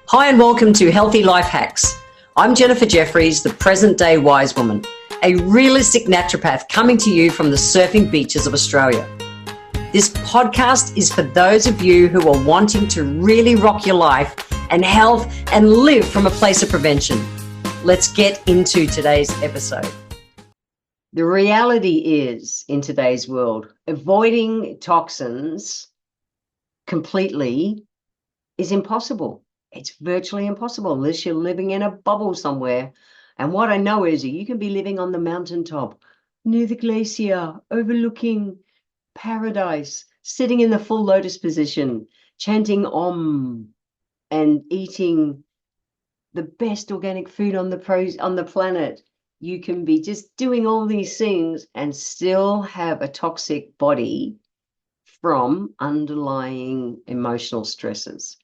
Hi and welcome to Healthy Life Hacks. I'm Jennifer Jefferies, the present day wise woman, a realistic naturopath coming to you from the surfing beaches of Australia. This podcast is for those of you who are wanting to really rock your life and health and live from a place of prevention. Let's get into today's episode. The reality is, in today's world, avoiding toxins completely is impossible. It's virtually impossible unless you're living in a bubble somewhere. And what I know is you can be living on the mountaintop, near the glacier, overlooking paradise, sitting in the full lotus position, chanting Om, and eating the best organic food on the planet. You can be just doing all these things and still have a toxic body from underlying emotional stresses.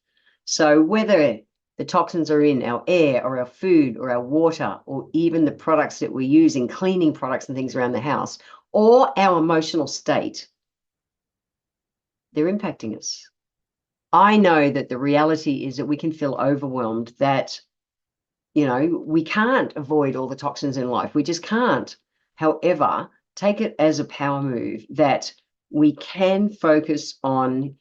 So whether the toxins are in our air or our food or our water, or even the products that we use in cleaning products and things around the house, or our emotional state, they're impacting us. I know that the reality is that we can feel overwhelmed, that we can't avoid all the toxins in life. We just can't. However, take it as a power move that we can focus on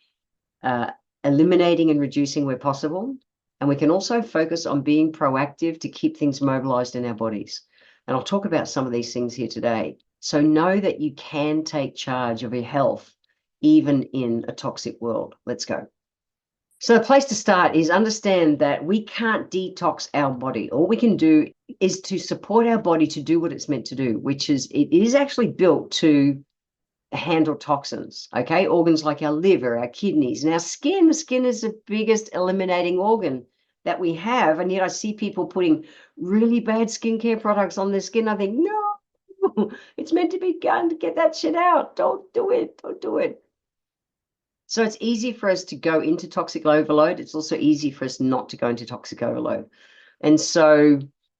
eliminating and reducing where possible. And we can also focus on being proactive to keep things mobilized in our bodies. And I'll talk about some of these things here today. So know that you can take charge of your health, even in a toxic world. Let's go. So the place to start is understand that we can't detox our body. All we can do is to support our body to do what it's meant to do, which is it is actually built to handle toxins, okay? Organs like our liver, our kidneys, and our skin. The skin is the biggest eliminating organ that we have. And yet I see people putting really bad skincare products on their skin. I think, no, it's meant to be done to get that shit out. Don't do it. Don't do it. So it's easy for us to go into toxic overload. It's also easy for us not to go into toxic overload. And so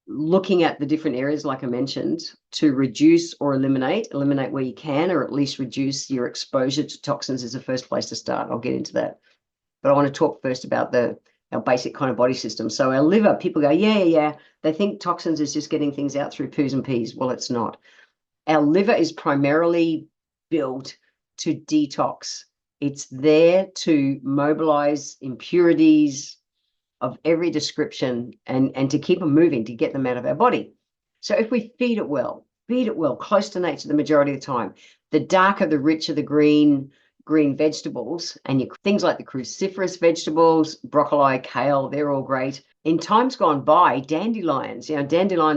looking at the different areas, like I mentioned, to reduce or eliminate where you can, or at least reduce your exposure to toxins is the first place to start. I'll get into that. But I want to talk first about our basic kind of body system. So our liver, people go, yeah. They think toxins is just getting things out through poos and pees. Well, it's not. Our liver is primarily built to detox. It's there to mobilize impurities of every description and to keep them moving, to get them out of our body. So if we feed it well, close to nature the majority of the time, the darker, the richer the green vegetables, and things like the cruciferous vegetables, broccoli, kale, they're all great. In times gone by, dandelions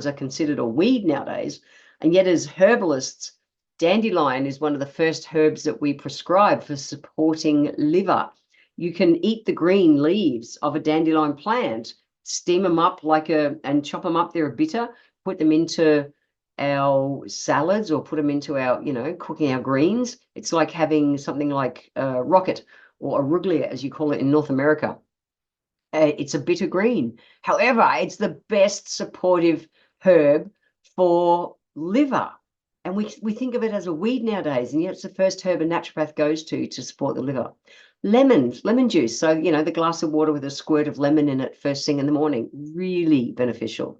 are considered a weed nowadays, and yet as herbalists, dandelion is one of the first herbs that we prescribe for supporting liver. You can eat the green leaves of a dandelion plant, steam them up and chop them up. They're bitter, put them into our salads or put them into our, cooking our greens. It's like having something like rocket or arugula, as you call it in North America. It's a bitter green. However, it's the best supportive herb for liver. And we think of it as a weed nowadays, and yet it's the first herb a naturopath goes to support the liver. Lemon juice. So, the glass of water with a squirt of lemon in it first thing in the morning, really beneficial.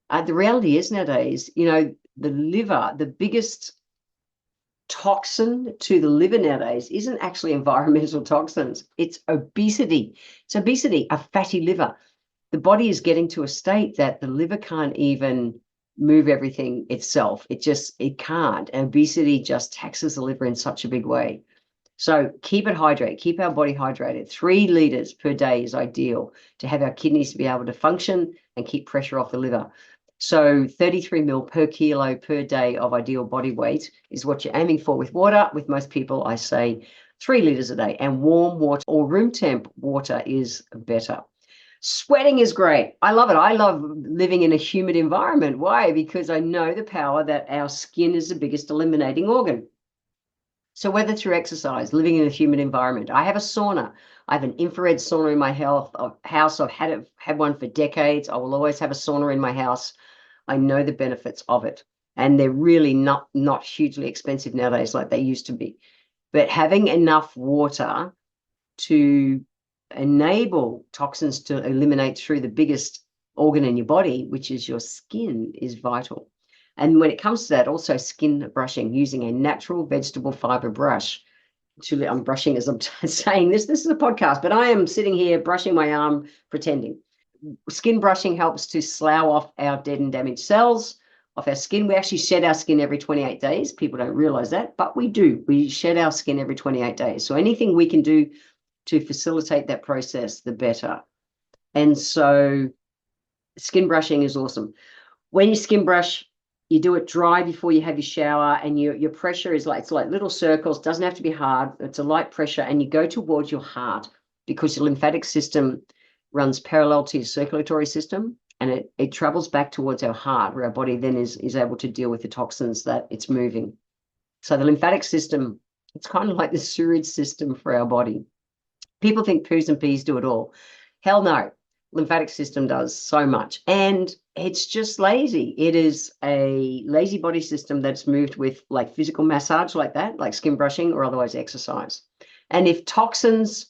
The reality is nowadays, the liver, the biggest toxin to the liver nowadays isn't actually environmental toxins. It's obesity. It's obesity, a fatty liver. The body is getting to a state that the liver can't even move everything itself. It can't. And obesity just taxes the liver in such a big way. So keep it hydrated, keep our body hydrated. 3 liters per day is ideal to have our kidneys to be able to function and keep pressure off the liver. So 33 ml per kilo per day of ideal body weight is what you're aiming for with water. With most people, I say 3 liters a day, and warm water or room temp water is better. Sweating is great. I love it. I love living in a humid environment. Why? Because I know the power that our skin is the biggest eliminating organ. So whether through exercise, living in a humid environment, I have a sauna. I have an infrared sauna in my house. I've had one for decades. I will always have a sauna in my house. I know the benefits of it. And they're really not hugely expensive nowadays like they used to be. But having enough water to enable toxins to eliminate through the biggest organ in your body, which is your skin, is vital. And when it comes to that, also skin brushing using a natural vegetable fiber brush. Actually, I'm brushing as I'm saying this. This is a podcast, but I am sitting here brushing my arm, pretending. Skin brushing helps to slough off our dead and damaged cells off our skin. We actually shed our skin every 28 days. People don't realize that, but we do. We shed our skin every 28 days. So anything we can do to facilitate that process, the better. And so skin brushing is awesome. When you skin brush, you do it dry before you have your shower, and your pressure is like, it's like little circles, doesn't have to be hard. It's a light pressure, and you go towards your heart because your lymphatic system runs parallel to your circulatory system, and it travels back towards our heart, where our body then is able to deal with the toxins that it's moving. So the lymphatic system, it's kind of like the sewage system for our body. People think poos and peas do it all. Hell no. Lymphatic system does so much, and it's just lazy. It is a lazy body system that's moved with like physical massage like that, like skin brushing, or otherwise exercise. And if toxins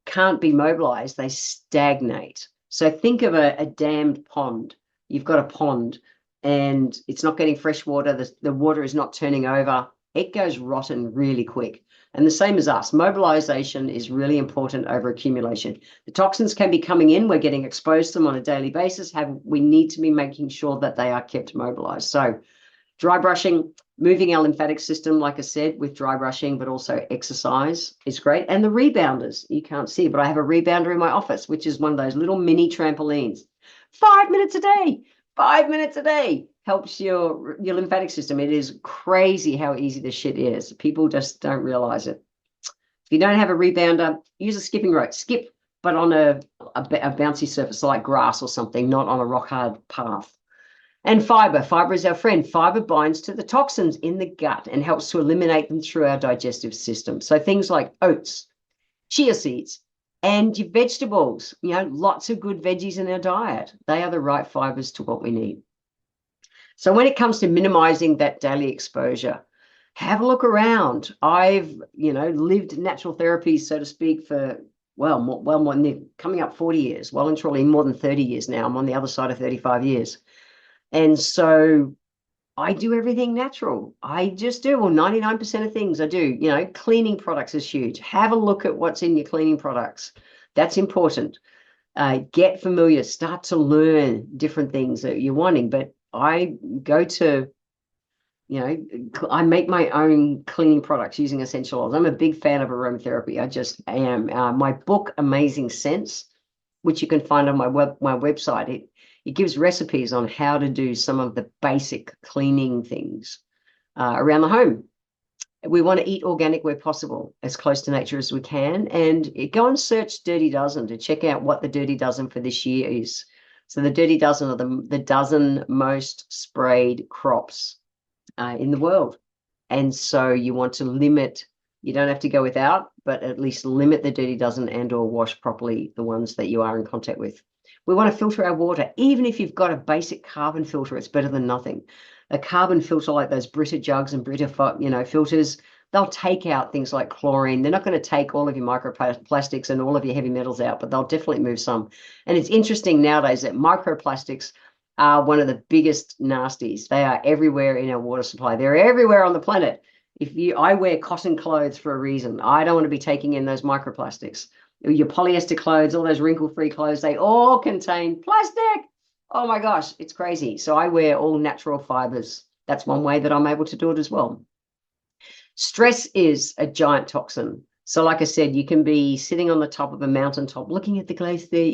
can't be mobilized, they stagnate. So think of a dammed pond. You've got a pond and it's not getting fresh water. The water is not turning over. It goes rotten really quick. And the same as us, mobilization is really important over accumulation. The toxins can be coming in. We're getting exposed to them on a daily basis. We need to be making sure that they are kept mobilized. So dry brushing, moving our lymphatic system, like I said, with dry brushing, but also exercise is great. And the rebounders, you can't see, but I have a rebounder in my office, which is one of those little mini trampolines. 5 minutes a day, 5 minutes a day helps your lymphatic system. It is crazy how easy this shit is. People just don't realize it. If you don't have a rebounder, use a skipping rope. Skip, but on a bouncy surface like grass or something, not on a rock hard path. And fiber. Fiber is our friend. Fiber binds to the toxins in the gut and helps to eliminate them through our digestive system. So things like oats, chia seeds, and your vegetables, lots of good veggies in our diet. They are the right fibers to what we need. So when it comes to minimizing that daily exposure, have a look around. I've, lived natural therapies, so to speak, for, more than coming up 40 years, well and truly more than 30 years now. I'm on the other side of 35 years. And so I do everything natural. I just do. Well, 99% of things I do. Cleaning products is huge. Have a look at what's in your cleaning products. That's important. Get familiar. Start to learn different things that you're wanting. But I go to, I make my own cleaning products using essential oils. I'm a big fan of aromatherapy. I just am. My book, Amazing Scents, which you can find on my website, it gives recipes on how to do some of the basic cleaning things around the home. We want to eat organic where possible, as close to nature as we can. And go and search Dirty Dozen to check out what the Dirty Dozen for this year is. So the Dirty Dozen are the dozen most sprayed crops in the world. And so you want to limit, you don't have to go without, but at least limit the Dirty Dozen and or wash properly the ones that you are in contact with. We want to filter our water. Even if you've got a basic carbon filter, it's better than nothing. A carbon filter like those Brita jugs and Brita filters, they'll take out things like chlorine. They're not going to take all of your microplastics and all of your heavy metals out, but they'll definitely move some. And it's interesting nowadays that microplastics are one of the biggest nasties. They are everywhere in our water supply. They're everywhere on the planet. I wear cotton clothes for a reason. I don't want to be taking in those microplastics. Your polyester clothes, all those wrinkle-free clothes, they all contain plastic. Oh my gosh, it's crazy. So I wear all natural fibers. That's one way that I'm able to do it as well. Stress is a giant toxin. So like I said, you can be sitting on the top of a mountaintop, looking at the glacier,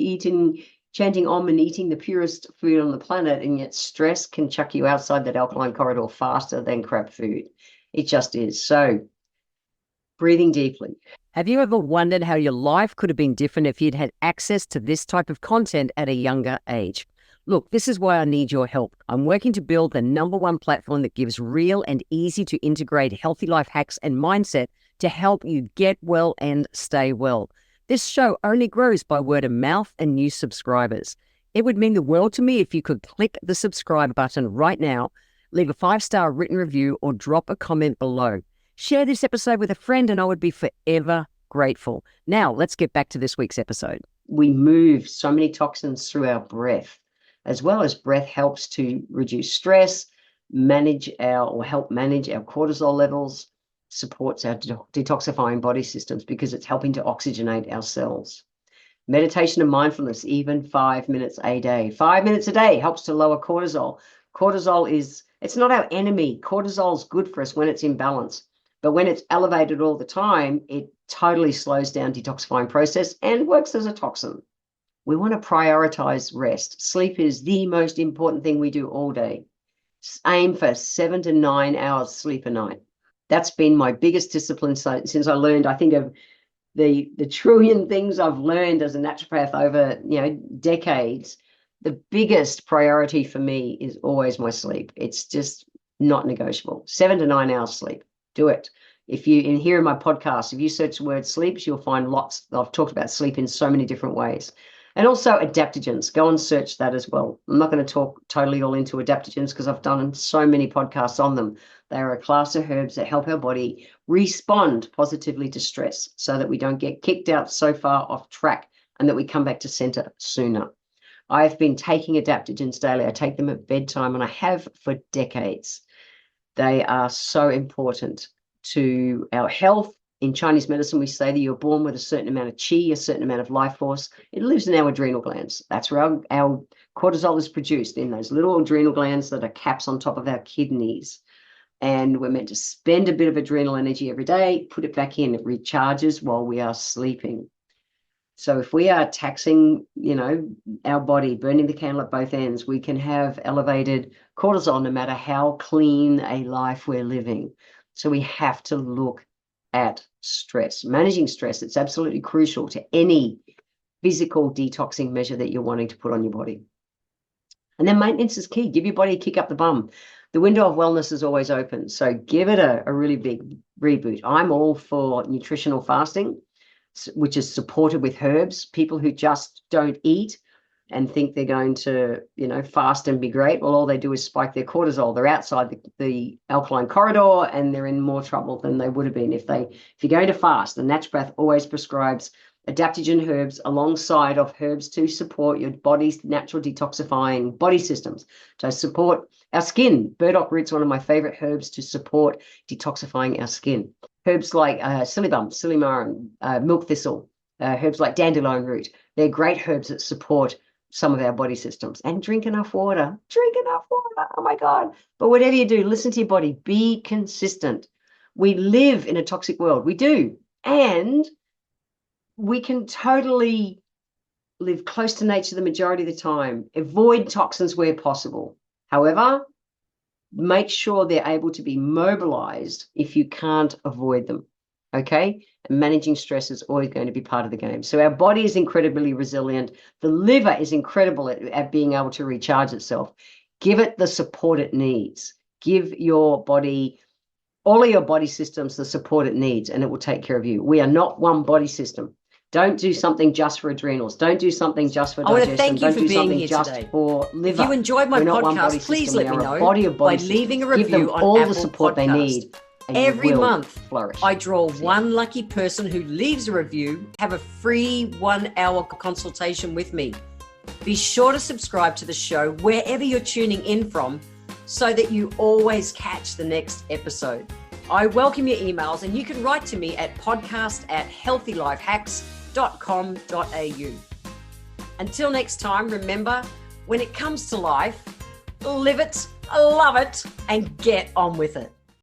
chanting Om and eating the purest food on the planet, and yet stress can chuck you outside that alkaline corridor faster than crap food. It just is. So breathing deeply. Have you ever wondered how your life could have been different if you'd had access to this type of content at a younger age? Look, this is why I need your help. I'm working to build the #1 platform that gives real and easy to integrate healthy life hacks and mindset to help you get well and stay well. This show only grows by word of mouth and new subscribers. It would mean the world to me if you could click the subscribe button right now, leave a 5-star written review, or drop a comment below. Share this episode with a friend and I would be forever grateful. Now, let's get back to this week's episode. We move so many toxins through our breath, as well as breath helps to reduce stress, help manage our cortisol levels, supports our detoxifying body systems because it's helping to oxygenate our cells. Meditation and mindfulness, even 5 minutes a day. 5 minutes a day helps to lower cortisol. Cortisol it's not our enemy. Cortisol is good for us when it's in balance. But when it's elevated all the time, it totally slows down detoxifying process and works as a toxin. We want to prioritize rest. Sleep is the most important thing we do all day. Aim for 7 to 9 hours sleep a night. That's been my biggest discipline since I learned, I think, of the trillion things I've learned as a naturopath over decades. The biggest priority for me is always my sleep. It's just not negotiable. 7 to 9 hours sleep. Do it. If you in here in my podcast, if you search the word sleeps, you'll find lots. I've talked about sleep in so many different ways. And also adaptogens. Go and search that as well. I'm not going to talk totally all into adaptogens because I've done so many podcasts on them. They are a class of herbs that help our body respond positively to stress so that we don't get kicked out so far off track and that we come back to center sooner. I've been taking adaptogens daily. I take them at bedtime and I have for decades. They are so important to our health. In Chinese medicine, we say that you're born with a certain amount of qi, a certain amount of life force. It lives in our adrenal glands. That's where our cortisol is produced, in those little adrenal glands that are caps on top of our kidneys. And we're meant to spend a bit of adrenal energy every day, put it back in. It recharges while we are sleeping. So if we are taxing, our body, burning the candle at both ends, we can have elevated cortisol no matter how clean a life we're living. So we have to look at stress. Managing stress, it's absolutely crucial to any physical detoxing measure that you're wanting to put on your body. And then maintenance is key. Give your body a kick up the bum. The window of wellness is always open. So give it a really big reboot. I'm all for nutritional fasting, which is supported with herbs. People who just don't eat and think they're going to, fast and be great, well, all they do is spike their cortisol. They're outside the alkaline corridor and they're in more trouble than they would have been if you're going to fast. The naturopath always prescribes adaptogen herbs alongside of herbs to support your body's natural detoxifying body systems, to support our skin. Burdock root's one of my favorite herbs to support detoxifying our skin. Herbs like silybum, silymarum, milk thistle, herbs like dandelion root. They're great herbs that support some of our body systems. And drink enough water. Drink enough water. Oh my God. But whatever you do, listen to your body. Be consistent. We live in a toxic world. We do. And we can totally live close to nature the majority of the time. Avoid toxins where possible. However, make sure they're able to be mobilized if you can't avoid them. Okay? And managing stress is always going to be part of the game. So our body is incredibly resilient. The liver is incredible at being able to recharge itself. Give it the support it needs. Give your body, all of your body systems, the support it needs, and it will take care of you. We are not one body system. Don't do something just for adrenals. Don't do something just for digestion. Thank you Don't for do being something here just today. for liver. If you enjoyed my podcast, please let me know by leaving a review Give them on all Apple the support they Podcasts. need. Every month, flourish. I draw one lucky person who leaves a review, have a free 1-hour consultation with me. Be sure to subscribe to the show wherever you're tuning in from so that you always catch the next episode. I welcome your emails and you can write to me at podcast@healthylifehacks.com.au. Until next time, remember, when it comes to life, live it, love it, and get on with it.